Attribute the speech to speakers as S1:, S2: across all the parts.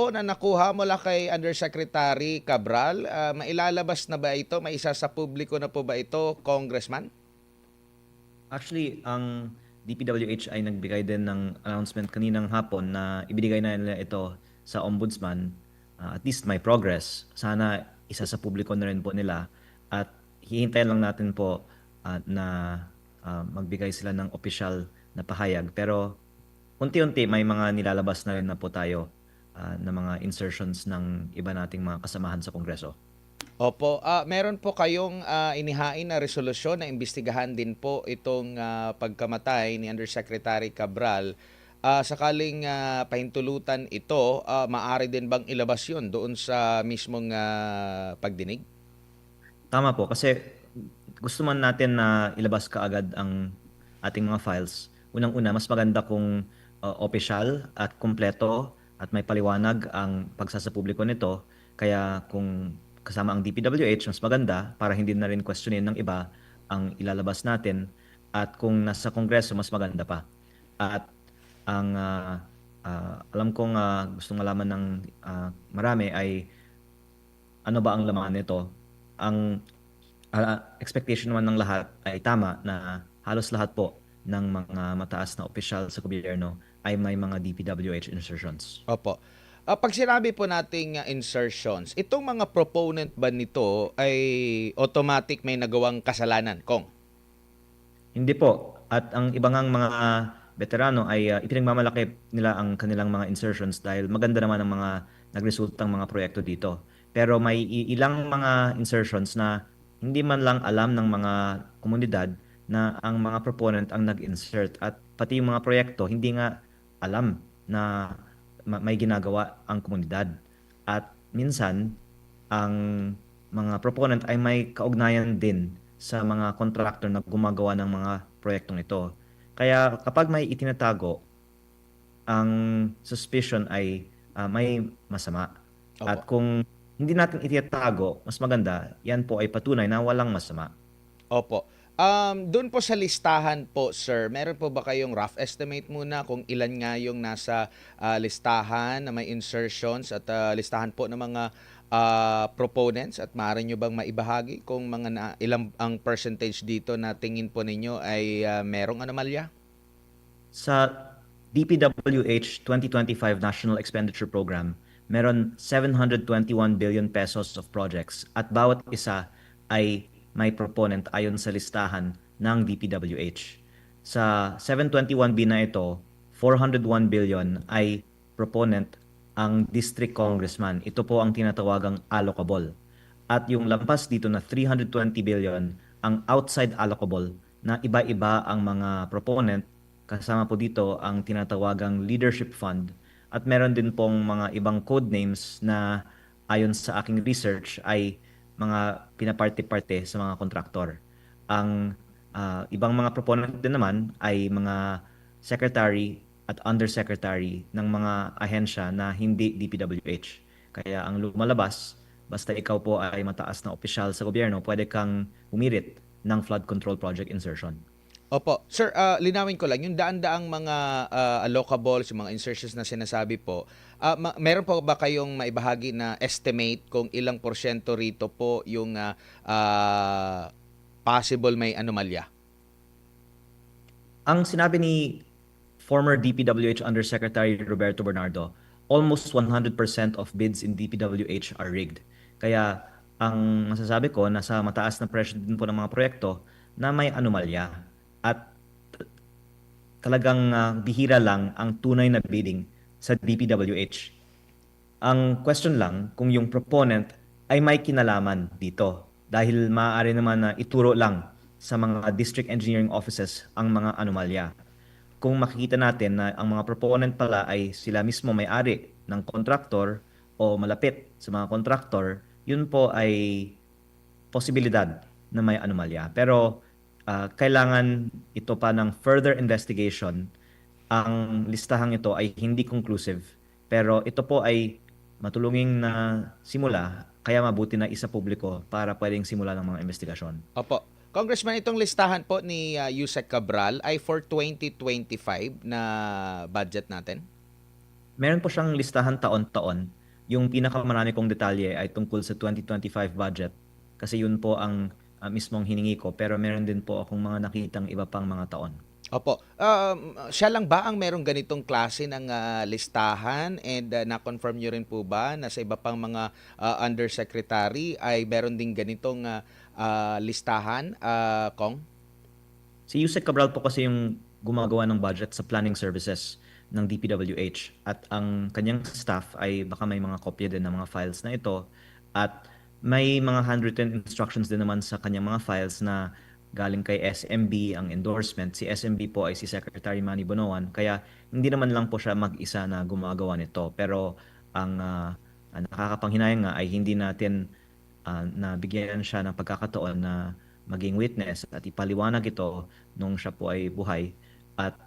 S1: po na nakuha mula kay Undersecretary Cabral, mailalabas na ba ito? Maisa sa publiko na po ba ito, Congressman?
S2: Actually, ang DPWH ay nagbigay din ng announcement kaninang hapon na ibinigay na nila ito sa ombudsman. At least may progress. Sana isa sa publiko na rin po nila. At hihintayin lang natin po na magbigay sila ng official na pahayag. Pero unti-unti may mga nilalabas na rin na po tayo na mga insertions ng iba nating mga kasamahan sa Kongreso.
S1: Opo, meron po kayong inihain na resolusyon na imbestigahan din po itong pagkamatay ni Undersecretary Cabral. Sakaling pahintulutan ito, maaari din bang ilabas yun doon sa mismong pagdinig?
S2: Tama po, kasi gusto man natin na ilabas kaagad ang ating mga files. Unang-una, mas maganda kung opisyal at kumpleto at may paliwanag ang pagsasapubliko nito. Kaya kung kasama ang DPWH, mas maganda para hindi na rin questionin ng iba ang ilalabas natin. At kung nasa Kongreso, mas maganda pa. At ang alam kong gustong malaman ng marami ay ano ba ang laman nito. Ang expectation naman ng lahat ay tama na halos lahat po ng mga mataas na opisyal sa gobyerno ay may mga DPWH insertions.
S1: Opo. Pag sinabi po nating insertions, itong mga proponent ba nito ay automatic may nagawang kasalanan, Kong?
S2: Hindi po. At ang iba ngang mga veterano ay ipinagmamalaki nila ang kanilang mga insertions dahil maganda naman ang mga nagresultang mga proyekto dito. Pero may ilang mga insertions na hindi man lang alam ng mga komunidad na ang mga proponent ang nag-insert at pati yung mga proyekto hindi nga alam na may ginagawa ang komunidad. At minsan, ang mga proponent ay may kaugnayan din sa mga contractor na gumagawa ng mga proyektong ito. Kaya kapag may itinatago, ang suspicion ay may masama.
S1: Opo.
S2: At kung hindi natin itatago, mas maganda, yan po ay patunay na walang masama.
S1: Opo. Doon po sa listahan po, sir, meron po ba kayong rough estimate muna kung ilan nga yung nasa listahan na may insertions at listahan po ng mga proponents at maaari nyo bang maibahagi kung ilang ang percentage dito na tingin po ninyo ay merong anomalya?
S2: Sa DPWH 2025 National Expenditure Program, meron 721 billion pesos of projects at bawat isa ay may proponent ayon sa listahan ng DPWH. Sa 721B na ito, 401 billion ay proponent ang district congressman. Ito po ang tinatawagang allocable. At yung lampas dito na 320 billion ang outside allocable na iba-iba ang mga proponent. Kasama po dito ang tinatawagang leadership fund at meron din pong mga ibang code names na ayon sa aking research ay mga pinaparte-parte sa mga kontraktor. Ang ibang mga proponent din naman ay mga secretary at undersecretary ng mga ahensya na hindi DPWH. Kaya ang lumalabas, basta ikaw po ay mataas na opisyal sa gobyerno, pwede kang humirit ng flood control project insertion.
S1: Opo. Sir, linawin ko lang, yung daan-daang mga allocables, yung mga insertions na sinasabi po, meron po ba kayong maibahagi na estimate kung ilang porsyento rito po yung possible may anomalya?
S2: Ang sinabi ni former DPWH Undersecretary Roberto Bernardo, almost 100% of bids in DPWH are rigged. Kaya ang masasabi ko, nasa mataas na presyo din po ng mga proyekto na may anomalya. At talagang bihira lang ang tunay na bidding sa DPWH. Ang question lang kung yung proponent ay may kinalaman dito dahil maaari naman na ituro lang sa mga district engineering offices ang mga anomalya. Kung makikita natin na ang mga proponent pala ay sila mismo may-ari ng kontraktor o malapit sa mga kontraktor, yun po ay posibilidad na may anomalya. Pero kailangan ito pa ng further investigation. Ang listahang ito ay hindi conclusive, pero ito po ay matulunging na simula, kaya mabuti na isa publiko para pwedeng simula ng mga investigasyon.
S1: Opo. Congressman, itong listahan po ni Yusek Cabral ay for 2025 na budget natin?
S2: Meron po siyang listahan taon-taon. Yung pinakamarami kong detalye ay tungkol sa 2025 budget kasi yun po ang mismong hiningi ko, pero meron din po akong mga nakitang iba pang mga taon.
S1: Opo. Siya lang ba ang merong ganitong klase ng listahan, and na-confirm niyo rin po ba na sa iba pang mga undersecretary ay meron din ganitong listahan, Kong?
S2: Si Yusek Cabral po kasi yung gumagawa ng budget sa planning services ng DPWH at ang kanyang staff ay baka may mga kopya din ng mga files na ito at may mga handwritten instructions din naman sa kanyang mga files na galing kay SMB ang endorsement. Si SMB po ay si Secretary Manny Bonoan kaya hindi naman lang po siya mag-isa na gumagawa nito pero ang nakakapanghinayang nga ay hindi natin nabigyan siya ng pagkakataon na maging witness at ipaliwanag ito nung siya po ay buhay. At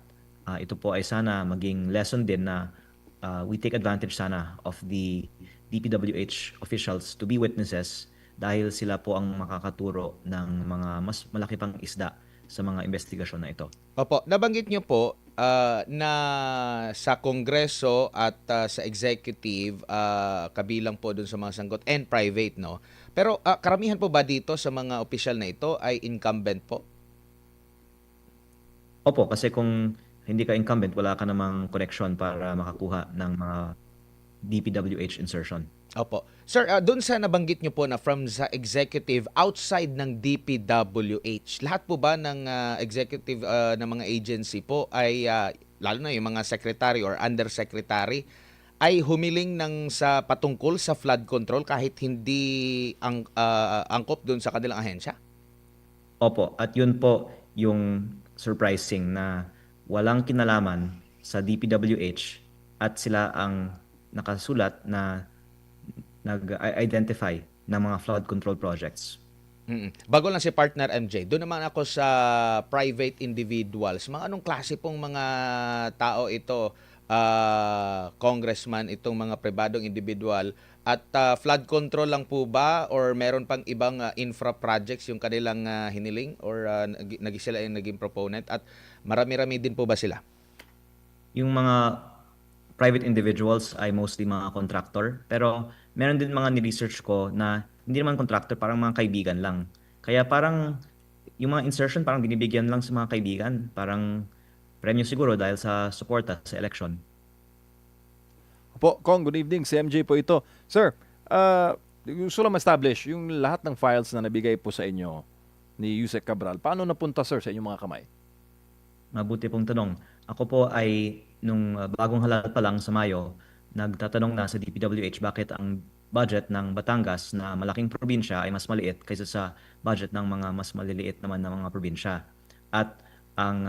S2: ito po ay sana maging lesson din na we take advantage sana of the DPWH officials to be witnesses dahil sila po ang makakaturo ng mga mas malaki pang isda sa mga investigasyon na ito.
S1: Opo, nabanggit niyo po na sa Kongreso at sa executive, kabilang po dun sa mga sangkot and private, no? Pero karamihan po ba dito sa mga opisyal na ito ay incumbent po?
S2: Opo, kasi kung hindi ka incumbent, wala ka namang connection para makakuha ng mga DPWH insertion.
S1: Opo. Sir, doon sa nabanggit nyo po na from sa executive outside ng DPWH, lahat po ba ng executive ng mga agency po ay, lalo na yung mga secretary or undersecretary, ay humiling ng sa patungkol sa flood control kahit hindi angkop doon sa kanilang ahensya?
S2: Opo, at yun po yung surprising na walang kinalaman sa DPWH at sila ang nakasulat na nag-identify ng mga flood control projects.
S1: Bago lang si partner MJ, doon naman ako sa private individuals. Mga anong klase pong mga tao ito, congressman, itong mga pribadong individual? At flood control lang po ba or meron pang ibang infra projects yung kanilang hiniling or sila yung naging proponent? At marami-rami din po ba sila?
S2: Yung mga private individuals ay mostly mga contractor, pero meron din mga ni-research ko na hindi naman contractor, parang mga kaibigan lang. Kaya parang yung mga insertion parang binibigyan lang sa mga kaibigan, parang premyo siguro dahil sa suporta sa election.
S3: Po, Kong, good evening. Si MJ po ito. Sir, gusto lang ma-establish yung lahat ng files na nabigay po sa inyo ni Yusek Cabral. Paano napunta, sir, sa inyong mga kamay?
S2: Mabuti pong tanong. Ako po ay nung bagong halal pa lang sa Mayo, nagtatanong na sa DPWH bakit ang budget ng Batangas na malaking probinsya ay mas maliit kaysa sa budget ng mga mas maliliit naman na mga probinsya. At ang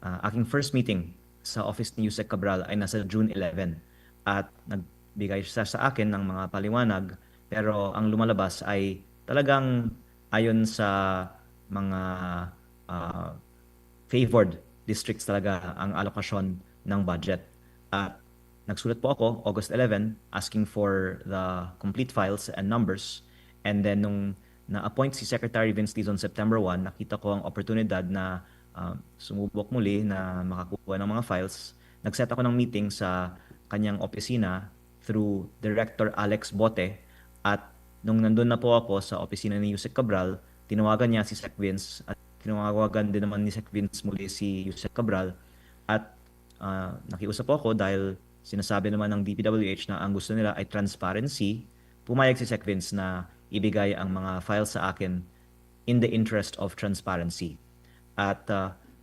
S2: aking first meeting sa office ni Yusek Cabral ay nasa June 11 at nagbigay siya sa akin ng mga paliwanag pero ang lumalabas ay talagang ayon sa mga ah, favored districts talaga ang alokasyon ng budget. At nagsulat po ako August 11 asking for the complete files and numbers. And then nung na-appoint si Secretary Vince Dizon September 1, nakita ko ang oportunidad na sumubok muli na makakuha ng mga files. Nag-set ako ng meeting sa kanyang opisina through Director Alex Bote at nung nandun na po ako sa opisina ni Yusek Cabral, tinawagan niya si Sec Vince at tinawagan din naman ni Sec Vince muli si Yusek Cabral at nakiusap po ako dahil sinasabi naman ng DPWH na ang gusto nila ay transparency. Pumayag si Sec Vince na ibigay ang mga files sa akin in the interest of transparency. At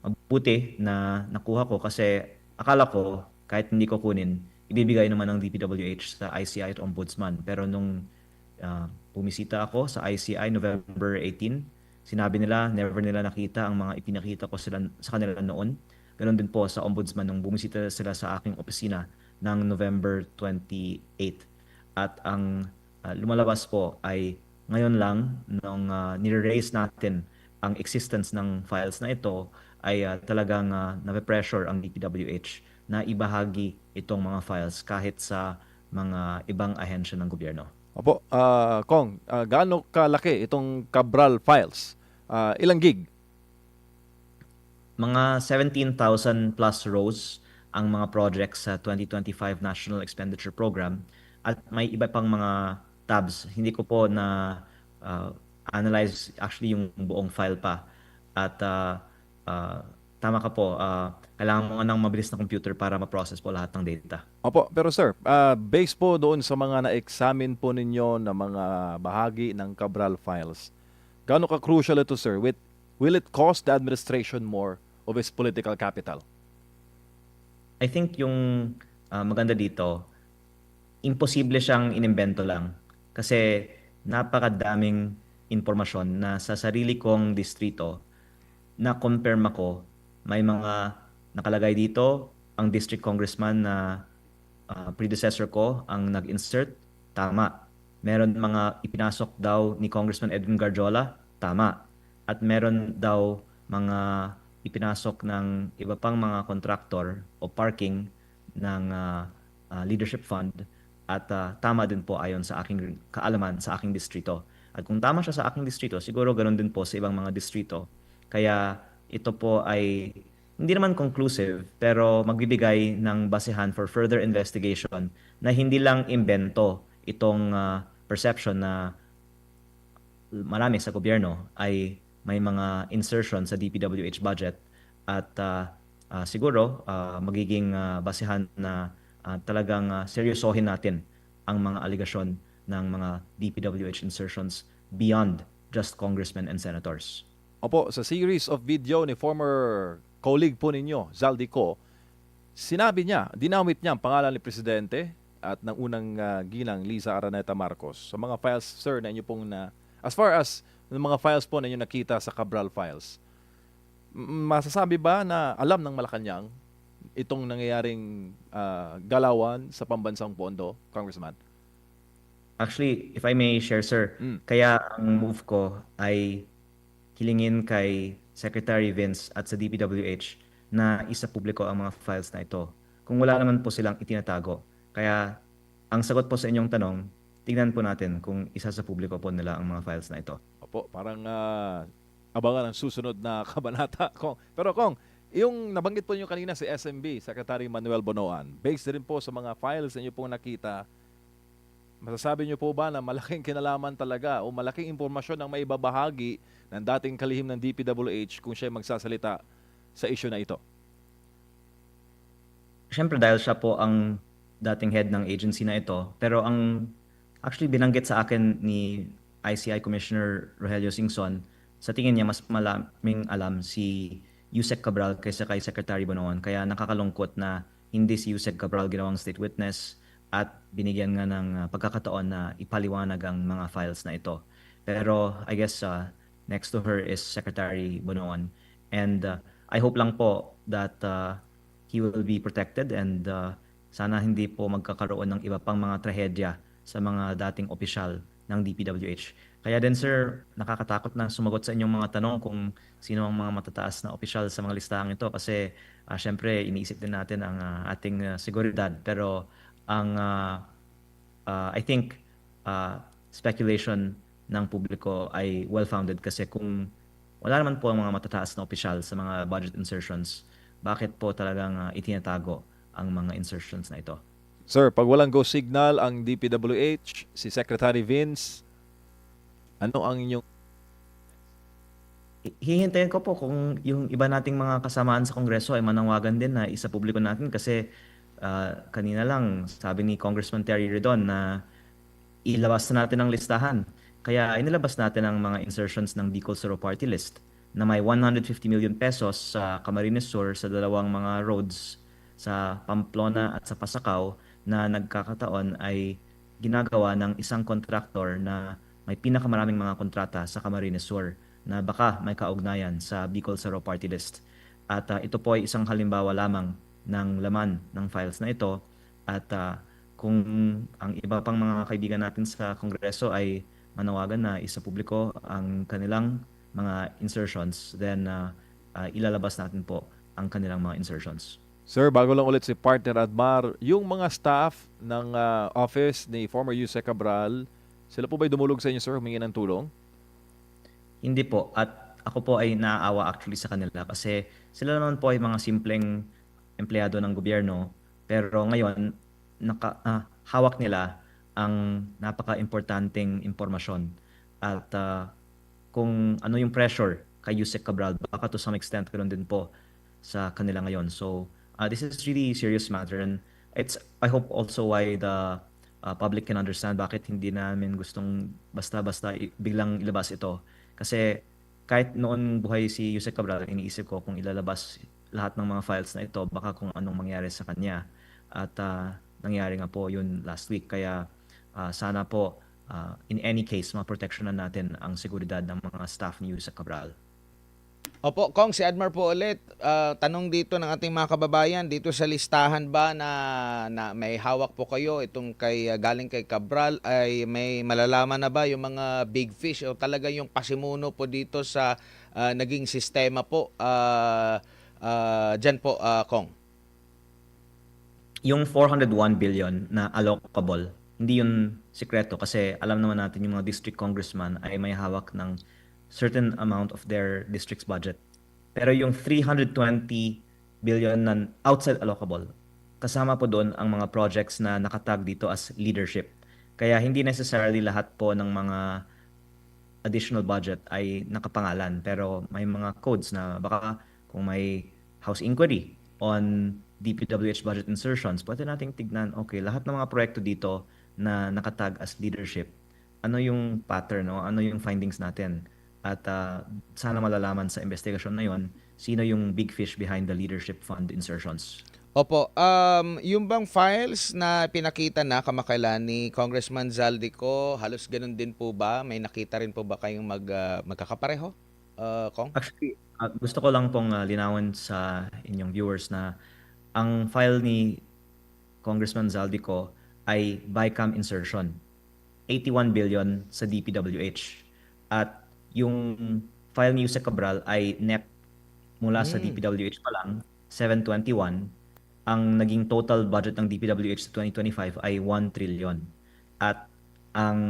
S2: mabuti na nakuha ko kasi akala ko kahit hindi ko kunin, ibibigay naman ng DPWH sa ICI at Ombudsman. Pero nung bumisita ako sa ICI November 18, sinabi nila never nila nakita ang mga ipinakita ko sila, sa kanila noon. Ganon din po sa Ombudsman nung bumisita sila sa aking opisina ng November 28. At ang lumalabas po ay ngayon lang nung nire-raise natin ang existence ng files na ito ay talagang nape-pressure ang DPWH na ibahagi itong mga files kahit sa mga ibang ahensya ng gobyerno.
S3: Opo, Kong, gaano kalaki itong Cabral files? Ilang gig?
S2: Mga 17,000 plus rows ang mga projects sa 2025 National Expenditure Program at may iba pang mga tabs. Hindi ko po na uh, analyze actually yung buong file pa. At tama ka po, kailangan mo nga ng mabilis na computer para ma-process po lahat ng data.
S3: Opo, pero sir, based po doon sa mga na-examine po ninyo na mga bahagi ng Cabral files, gaano ka-crucial ito, sir? Will it cost the administration more of its political capital?
S2: I think yung maganda dito, imposible siyang inimbento lang. Kasi napakadaming impormasyon na sa sarili kong distrito na confirm ako, may mga nakalagay dito, ang district congressman na predecessor ko ang nag-insert, tama. Meron mga ipinasok daw ni Congressman Edwin Garjola, tama. At meron daw mga ipinasok ng iba pang mga kontraktor o parking ng leadership fund at tama din po ayon sa aking kaalaman sa aking distrito. At kung tama siya sa aking distrito, siguro ganoon din po sa ibang mga distrito. Kaya ito po ay hindi naman conclusive pero magbibigay ng basehan for further investigation na hindi lang imbento itong perception na marami sa gobyerno ay may mga insertion sa DPWH budget at siguro magiging basehan na talagang seryosohin natin ang mga aligasyon ng mga DPWH insertions beyond just congressmen and senators.
S3: Opo, sa series of video ni former colleague po ninyo, Zaldico, sinabi niya, dinamit niya ang pangalan ni Presidente at ng unang ginang Liza Araneta Marcos. Sa mga files, sir, na inyo pong as far as ng mga files po na inyo nakita sa Cabral files, masasabi ba na alam ng Malacanang itong nangyayaring galawan sa pambansang pondo, Congressman?
S2: Actually, if I may share, sir, kaya ang move ko ay hilingin kay Secretary Vince at sa DPWH na isa publiko ang mga files na ito. Kung wala naman po silang itinatago. Kaya ang sagot po sa inyong tanong, tignan po natin kung isa sa publiko po nila ang mga files na ito.
S3: Opo, parang abangan ang susunod na kabanata, Kong. Pero Kong, yung nabanggit po niyo kanina si SMB, Secretary Manuel Bonoan, based din po sa mga files na niyo pong nakita, masasabi niyo po ba na malaking kinalaman talaga o malaking impormasyon ang maibabahagi ng dating kalihim ng DPWH kung siya magsasalita sa issue na ito?
S2: Siyempre dahil siya po ang dating head ng agency na ito, pero ang actually binanggit sa akin ni ICI Commissioner Rogelio Singson, sa tingin niya mas malaming alam si Yusek Cabral kaysa kay Secretary Bonoan. Kaya nakakalungkot na hindi si Yusek Cabral ginawang state witness at binigyan nga ng pagkakataon na ipaliwanag ang mga files na ito. Pero I guess next to her is Secretary Bonoan. And I hope lang po that he will be protected and sana hindi po magkakaroon ng iba pang mga trahedya sa mga dating opisyal ng DPWH. Kaya din sir, nakakatakot na sumagot sa inyong mga tanong kung sino ang mga matataas na opisyal sa mga listahang ito kasi syempre iniisip din natin ang ating seguridad. Pero ang I think speculation ng publiko ay well-founded kasi kung wala naman po ang mga matataas na opisyal sa mga budget insertions, bakit po talagang itinatago ang mga insertions na ito?
S3: Sir, pag walang go signal ang DPWH, si Secretary Vince, ano ang inyong...
S2: Hihintayin ko po kung yung iba nating mga kasamaan sa Kongreso ay manawagan din na isa publiko natin kasi kanina lang sabi ni Congressman Terry Redon na ilabas na natin ang listahan. Kaya inilabas natin ang mga insertions ng Bicol Sur Party List na may 150 million pesos sa Camarines Sur sa dalawang mga roads sa Pamplona at sa Pasacao na nagkakataon ay ginagawa ng isang kontraktor na may pinakamaraming mga kontrata sa Camarines Sur na baka may kaugnayan sa Bicol Sur Party List. At ito po ay isang halimbawa lamang ng laman ng files na ito at kung ang iba pang mga kaibigan natin sa Kongreso ay manawagan na isa publiko ang kanilang mga insertions, then ilalabas natin po ang kanilang mga insertions.
S3: Sir, bago lang ulit si Partner Admar, yung mga staff ng office ni former Yusek Cabral, sila po ba'y dumulog sa inyo, sir, humingi ng tulong?
S2: Hindi po. At ako po ay naaawa actually sa kanila kasi sila naman po ay mga simpleng empleyado ng gobyerno, pero ngayon hawak nila ang napaka-importanteng impormasyon. At kung ano yung pressure kay Yusek Cabral, baka to some extent ganoon din po sa kanila ngayon. So this is really serious matter, and it's I hope also why the public can understand bakit hindi namin gustong basta-basta biglang ilabas ito. Kasi kahit noon buhay si Yusek Cabral, iniisip ko kung ilalabas lahat ng mga files na ito, baka kung anong mangyari sa kanya. At nangyari nga po yun last week. Kaya sana po, in any case, maproteksyonan natin ang seguridad ng mga staff ni Yusek Cabral.
S1: Opo, Kong, si Admar po ulit. Tanong dito ng ating mga kababayan, dito sa listahan ba na may hawak po kayo itong galing kay Cabral, ay may malalaman na ba yung mga big fish o talaga yung pasimuno po dito sa naging sistema po dyan po, Kong?
S2: Yung 401 billion na allocable, hindi yun sikreto kasi alam naman natin yung mga district congressman ay may hawak ng certain amount of their district's budget. Pero yung 320 billion na outside allocable, kasama po doon ang mga projects na nakatag dito as leadership. Kaya hindi necessarily lahat po ng mga additional budget ay nakapangalan, pero may mga codes na baka kung may House inquiry on DPWH budget insertions, pwede nating tignan, okay, lahat ng mga proyekto dito na nakatag as leadership, ano yung pattern, no? Ano yung findings natin? At sana malalaman sa investigasyon na yon sino yung big fish behind the leadership fund insertions.
S1: Opo, yung bang files na pinakita na kamakailan ni Congressman Zaldico, halos ganun din po ba? May nakita rin po ba kayong magkakapareho, Kong?
S2: Actually, gusto ko lang pong linawin sa inyong viewers na ang file ni Congressman Zaldico ay BICAM insertion, 81 billion sa DPWH. At yung file ni Yusek Cabral ay NEP mula sa DPWH pa lang, 721. Ang naging total budget ng DPWH sa 2025 ay 1 trillion. At ang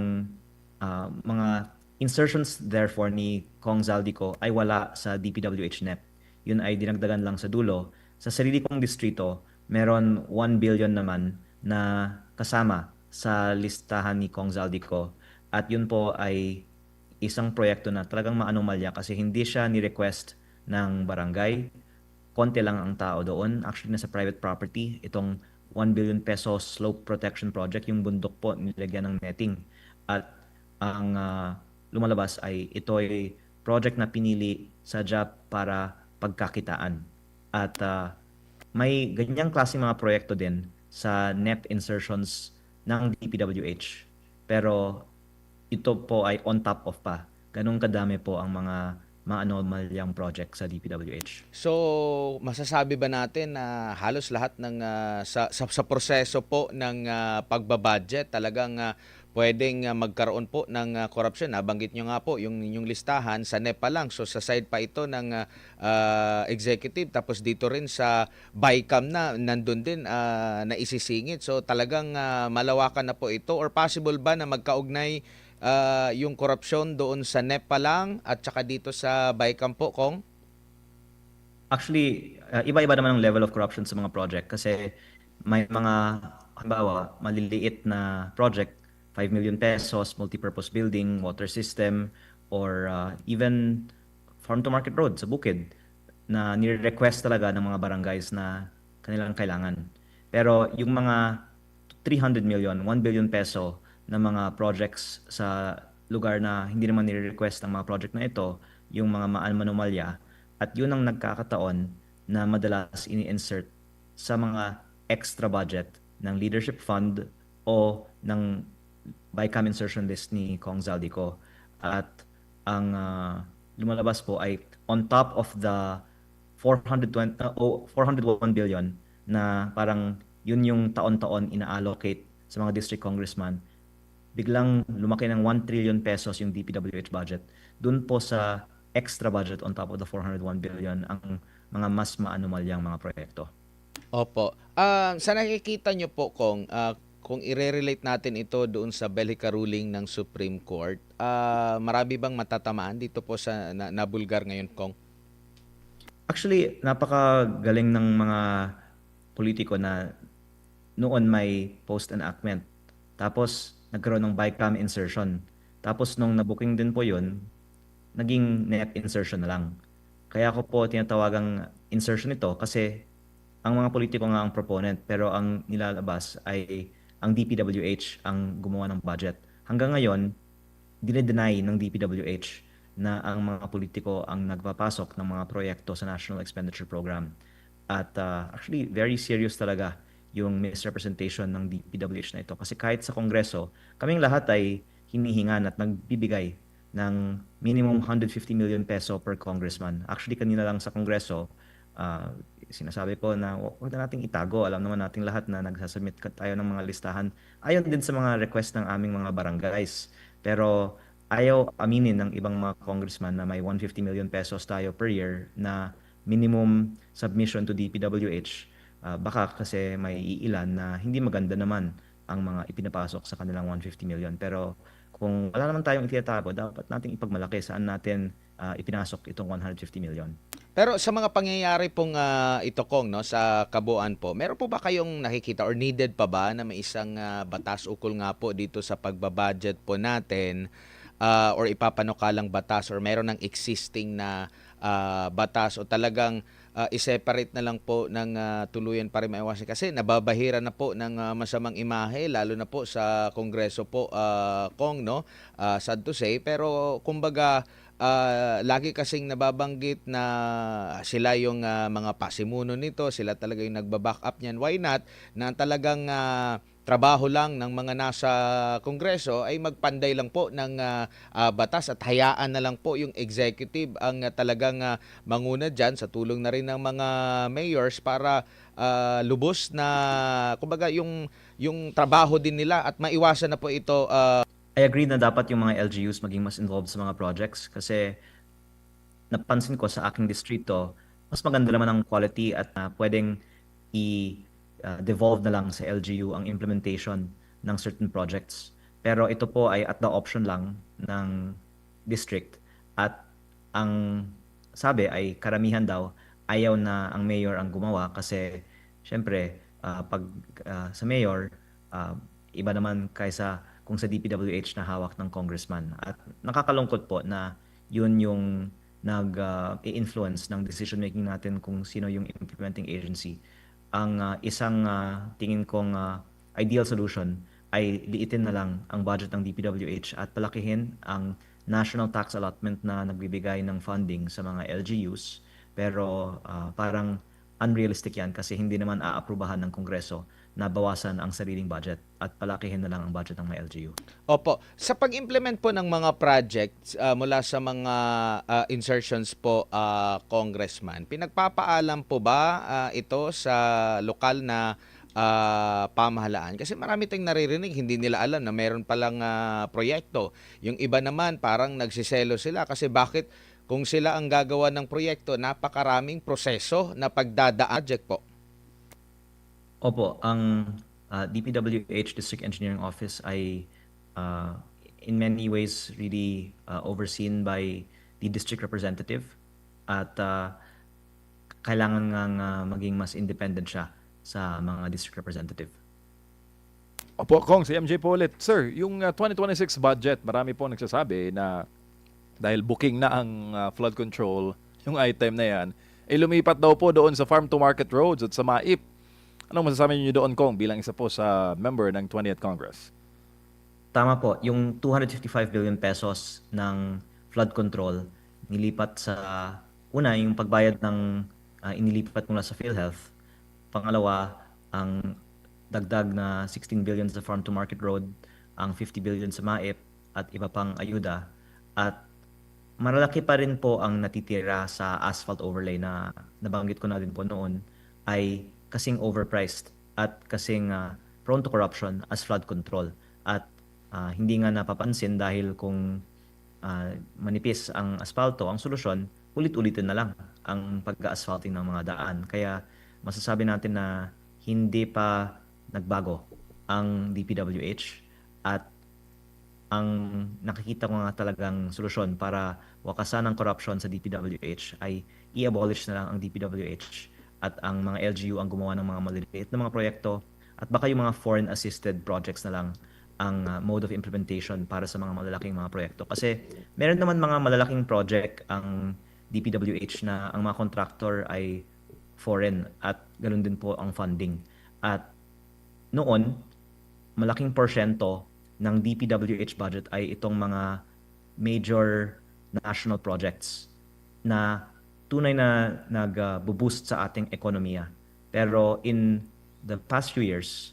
S2: mga insertions therefore ni Kong Zaldico ay wala sa DPWH NEP. Yun ay dinagdagan lang sa dulo. Sa sarili kong distrito, meron 1 billion naman na kasama sa listahan ni Kong Zaldico. At yun po ay isang proyekto na talagang maanomalya kasi hindi siya ni-request ng barangay. Konti lang ang tao doon. Actually, nasa private property. Itong 1 billion pesos slope protection project, yung bundok po, nilagyan ng netting. At ang lumalabas ay ito ay project na pinili sa job para pagkakitaan. At may ganyang klase mga proyekto din sa NEP insertions ng DPWH. Pero ito po ay on top of pa. Ganun kadami po ang mga maanomalyang project sa DPWH.
S1: So, masasabi ba natin na halos lahat ng sa proseso po ng pagbabudget talagang pwedeng magkaroon po ng korupsyon? Nabanggit nyo nga po yung inyong listahan sa NEPA lang. So, sa side pa ito ng executive, tapos dito rin sa BICAM na nandun din na isisingit. So, talagang malawakan na po ito, or possible ba na magkaugnay yung korupsyon doon sa NEPA lang at saka dito sa BICAM po, Kong?
S2: Actually, iba-iba naman ang level of corruption sa mga project kasi may mga, halimbawa, maliliit na project, 5 million pesos, multipurpose building, water system, or even farm-to-market road sa bukid na nire-request talaga ng mga barangays na kanilang kailangan. Pero yung mga 300 million, 1 billion peso na mga projects sa lugar na hindi naman nire-request ang mga project na ito, yung mga manomalya, at yun ang nagkakataon na madalas ini-insert sa mga extra budget ng leadership fund o ng BICAM insertion list ni Kong Zaldico. At ang lumalabas po ay on top of the 401 billion na parang yun yung taon-taon ina-allocate sa mga district congressman, biglang lumaki ng 1 trillion pesos yung DPWH budget. Doon po sa extra budget on top of the 401 billion ang mga mas maanomalyang mga proyekto.
S1: Opo. Sa nakikita nyo po, kung i-relate natin ito doon sa Bellica ruling ng Supreme Court, marami bang matatamaan dito po sa nabulgar ngayon, Kong?
S2: Actually, napakagaling ng mga politiko na noon may post-enactment. Tapos, nagkaroon ng bycam insertion. Tapos, nung nabooking din po yun, naging net insertion na lang. Kaya ako po tinatawagang insertion ito kasi ang mga politiko nga ang proponent pero ang nilalabas ay ang DPWH ang gumawa ng budget. Hanggang ngayon, dinedeny ng DPWH na ang mga politiko ang nagpapasok ng mga proyekto sa National Expenditure Program. At actually, very serious talaga yung misrepresentation ng DPWH na ito. Kasi kahit sa Kongreso, kaming lahat ay hinihingan at nagbibigay ng minimum 150 million peso per congressman. Actually, kanina lang sa Kongreso, sinasabi ko na huwag na nating itago. Alam naman nating lahat na nagsasubmit tayo ng mga listahan. Ayon din sa mga request ng aming mga barangays. Pero ayaw aminin ng ibang mga congressman na may 150 million pesos tayo per year na minimum submission to DPWH. Baka kasi may iilan na hindi maganda naman ang mga ipinapasok sa kanilang 150 million. Pero kung wala naman tayong itinatago, dapat nating ipagmalaki saan natin ipinasok itong 150 million.
S1: Pero sa mga pangyayari pong ito Kong, no, sa kabuuan po, meron po ba kayong nakikita or needed pa ba na may isang batas ukol nga po dito sa pagbabudget po natin or ipapanukalang batas or meron ng existing na batas o talagang i-separate na lang po ng tuluyan para maiwasan kasi nababahira na po ng masamang imahe lalo na po sa Kongreso po Kong, no, sad to say, pero kumbaga lagi kasing nababanggit na sila yung mga pasimuno nito, sila talaga yung nagba-back up niyan. Why not na talagang trabaho lang ng mga nasa Kongreso ay magpanday lang po ng batas at hayaan na lang po yung executive ang talagang manguna dyan sa tulong na rin ng mga mayors para lubos na kumbaga yung trabaho din nila at maiwasan na po ito.
S2: I agree na dapat yung mga LGUs maging mas involved sa mga projects kasi napansin ko sa aking distrito, mas maganda naman ang quality at pwedeng i-devolve na lang sa LGU ang implementation ng certain projects. Pero ito po ay at the option lang ng district at ang sabi ay karamihan daw ayaw na ang mayor ang gumawa kasi syempre pag sa mayor iba naman kaysa kung sa DPWH na hawak ng congressman. At nakakalungkot po na yun yung nag-i-influence ng decision making natin kung sino yung implementing agency. Ang isang tingin kong ideal solution ay liitin na lang ang budget ng DPWH at palakihin ang national tax allotment na nagbibigay ng funding sa mga LGUs. Pero parang unrealistic yan kasi hindi naman aaprubahan ng Kongreso na bawasan ang sariling budget at palakihin na lang ang budget ng mga LGU.
S1: Opo. Sa pag-implement po ng mga projects mula sa mga insertions po, Congressman, pinagpapaalam po ba ito sa lokal na pamahalaan? Kasi marami tayong naririnig, hindi nila alam na meron palang proyekto. Yung iba naman parang nagsiselo sila kasi bakit kung sila ang gagawa ng proyekto, napakaraming proseso na pagdadaan project po.
S2: Opo, ang DPWH District Engineering Office ay in many ways really overseen by the district representative at kailangan nga maging mas independent siya sa mga district representative.
S3: Opo, Kong, si MJ po ulit. Sir, yung 2026 budget, marami po nagsasabi na dahil booking na ang flood control, yung item na yan, ay lumipat daw po doon sa farm to market roads at sa MAIP. Anong masasabi niyo doon, Kong, bilang isa po sa member ng 20th Congress?
S2: Tama po, yung 255 billion pesos ng flood control nilipat sa una yung pagbayad ng inilipat mula sa PhilHealth. Pangalawa, ang dagdag na 16 billion sa farm to market road, ang 50 billion sa MAIP at iba pang ayuda. At malaki pa rin po ang natitira sa asphalt overlay na nabanggit ko na din po noon ay kasing overpriced at kasing prone to corruption as flood control. At hindi nga napapansin dahil kung manipis ang asfalto, ang solusyon, ulit-ulitin na lang ang pag-asphalting ng mga daan. Kaya masasabi natin na hindi pa nagbago ang DPWH at ang nakikita ko nga talagang solusyon para wakasan ang corruption sa DPWH ay i-abolish na lang ang DPWH at ang mga LGU ang gumawa ng mga maliliit na mga proyekto at baka yung mga foreign assisted projects na lang ang mode of implementation para sa mga malalaking mga proyekto. Kasi meron naman mga malalaking project ang DPWH na ang mga contractor ay foreign at ganoon din po ang funding. At noon, malaking porsyento ng DPWH budget ay itong mga major national projects na tunay na nag-boost sa ating ekonomiya. Pero in the past few years,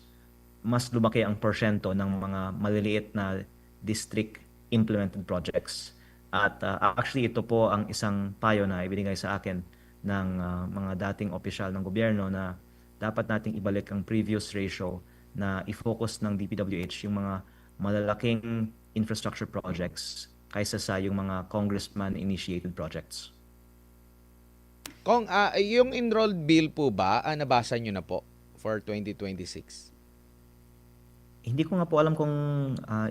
S2: mas lumaki ang porsyento ng mga maliliit na district implemented projects. At actually ito po ang isang payo na ibinigay sa akin ng mga dating opisyal ng gobyerno na dapat nating ibalik ang previous ratio na i-focus ng DPWH yung mga malalaking infrastructure projects kaysa sa yung mga congressman-initiated projects.
S1: Kung yung enrolled bill po ba, nabasa nyo na po for 2026?
S2: Hindi ko nga po alam kung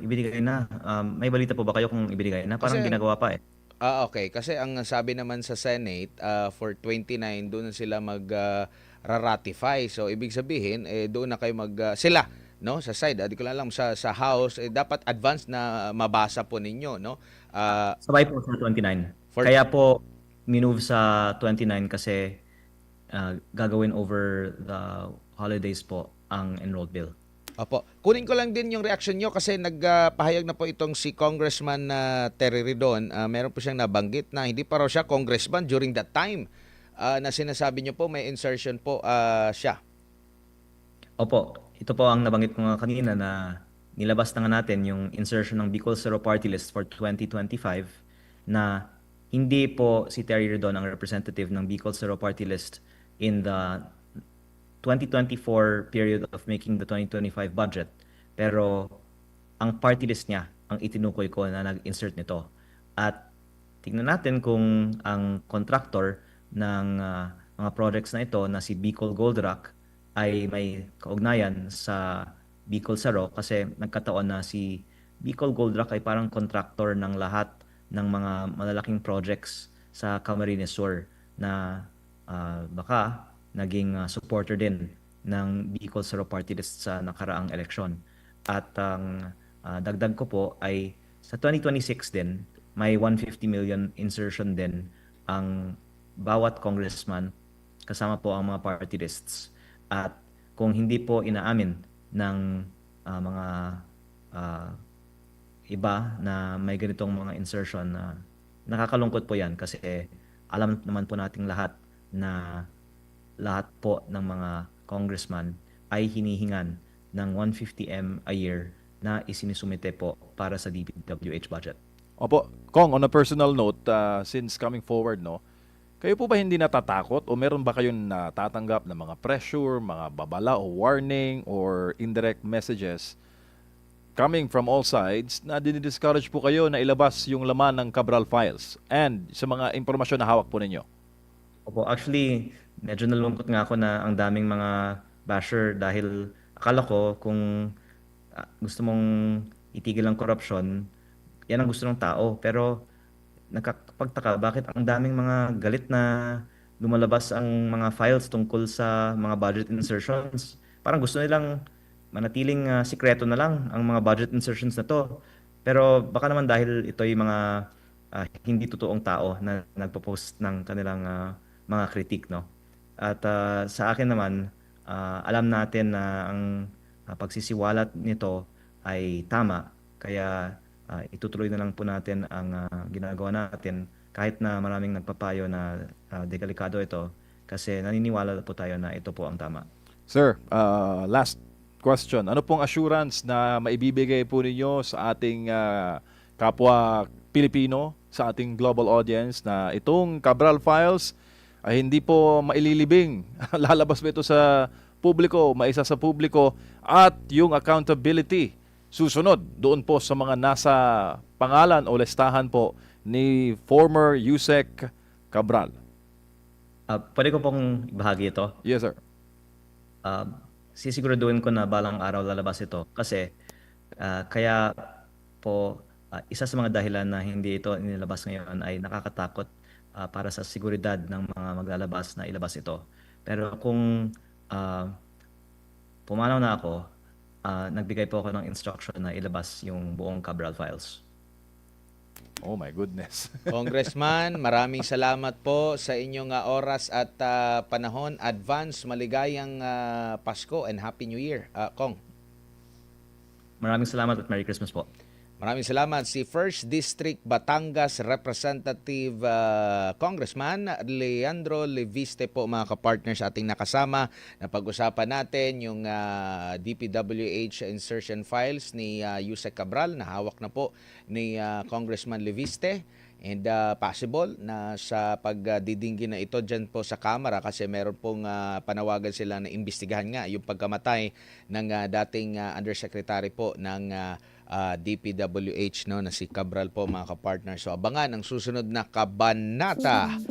S2: ibinigay na. May balita po ba kayo kung ibinigay na? Parang
S1: Kasi
S2: ginagawa pa eh.
S1: Okay. Kasi ang sabi naman sa Senate, for 29, doon na sila ratify. So, ibig sabihin, doon na kayo sila, no? Sa side, di ko lang alam, sa House, dapat advance na mabasa po ninyo, no?
S2: Sabay po sa 29.
S1: For-
S2: Kaya po minove sa 29 kasi gagawin over the holidays po ang enrolled bill.
S1: Opo. Kunin ko lang din yung reaction nyo kasi nagpahayag na po itong si Congressman Terry Ridon. Meron po siyang nabanggit na hindi pa raw siya congressman during that time na sinasabi nyo po may insertion po siya.
S2: Opo, ito po ang nabanggit ko nga kanina na nilabas na nga natin yung insertion ng Bicol Zero Party List for 2025 na hindi po si Terry Ridon ang representative ng Bicol Zero Party List in the 2024 period of making the 2025 budget. Pero ang party list niya ang itinukoy ko na nag-insert nito. At tingnan natin kung ang contractor ng mga projects na ito na si Bicol Gold Rock ay may kaugnayan sa Bicol Saro kasi nagkataon na si Bicol Gold Rock ay parang contractor ng lahat ng mga malalaking projects sa Camarines Sur na baka naging supporter din ng Bicol Saro Party List sa nakaraang eleksyon. At ang dagdag ko po ay sa 2026 din, may 150 million insertion din ang bawat congressman kasama po ang mga party lists. At kung hindi po inaamin ng mga iba na may ganitong mga insertion, nakakalungkot po yan kasi alam naman po nating lahat na lahat po ng mga congressman ay hinihingan ng 150M a year na isinisumite po para sa DPWH budget.
S3: Opo, Kong, on a personal note, since coming forward, no, kayo po ba hindi natatakot o meron ba kayong natatanggap na mga pressure, mga babala o warning or indirect messages coming from all sides na dinidiscourage po kayo na ilabas yung laman ng Cabral Files and sa mga impormasyon na hawak po ninyo?
S2: Opo, actually, medyo nalungkot nga ako na ang daming mga basher dahil akala ko kung gusto mong itigil ang korupsyon, yan ang gusto ng tao. Pero nakakapagtaka, bakit ang daming mga galit na lumalabas ang mga files tungkol sa mga budget insertions? Parang gusto nilang manatiling sikreto na lang ang mga budget insertions na to. Pero baka naman dahil ito yung mga hindi totoong tao na nagpo-post ng kanilang mga kritik, no? At sa akin naman, alam natin na ang pagsisiwalat nito ay tama. Kaya itutuloy na lang po natin ang ginagawa natin kahit na maraming nagpapayo na delikado ito kasi naniniwala po tayo na ito po ang tama.
S3: Sir, last question. Ano pong assurance na maibibigay po ninyo sa ating kapwa Pilipino, sa ating global audience na itong Cabral Files ay hindi po maililibing? Lalabas ba ito sa publiko, maisa sa publiko at yung accountability susunod doon po sa mga nasa pangalan o listahan po ni former Yusek Cabral?
S2: Pwede ko pong ibahagi ito.
S3: Yes, sir.
S2: Sisiguraduhin ko na balang araw lalabas ito kasi kaya po isa sa mga dahilan na hindi ito inilabas ngayon ay nakakatakot para sa seguridad ng mga maglalabas na ilabas ito. Pero kung pumanaw na ako, nagbigay po ako ng instruction na ilabas yung buong Cabral files.
S3: Oh my goodness.
S1: Congressman, maraming salamat po sa inyong oras at panahon. Advance maligayang Pasko and Happy New Year. Kong.
S2: Maraming salamat at Merry Christmas po.
S1: Maraming salamat si First District Batangas Representative Congressman Leandro Leviste po, mga kapartners, ating nakasama na pag-usapan natin yung DPWH insertion files ni Yusek Cabral na hawak na po ni Congressman Leviste. And possible na sa pagdidinggi na ito dyan po sa Kamara, kasi meron pong panawagan sila na imbestigahan nga yung pagkamatay ng dating Undersecretary po ng DPWH, no, na si Cabral po, mga kapartner. So abangan ang susunod na kabanata.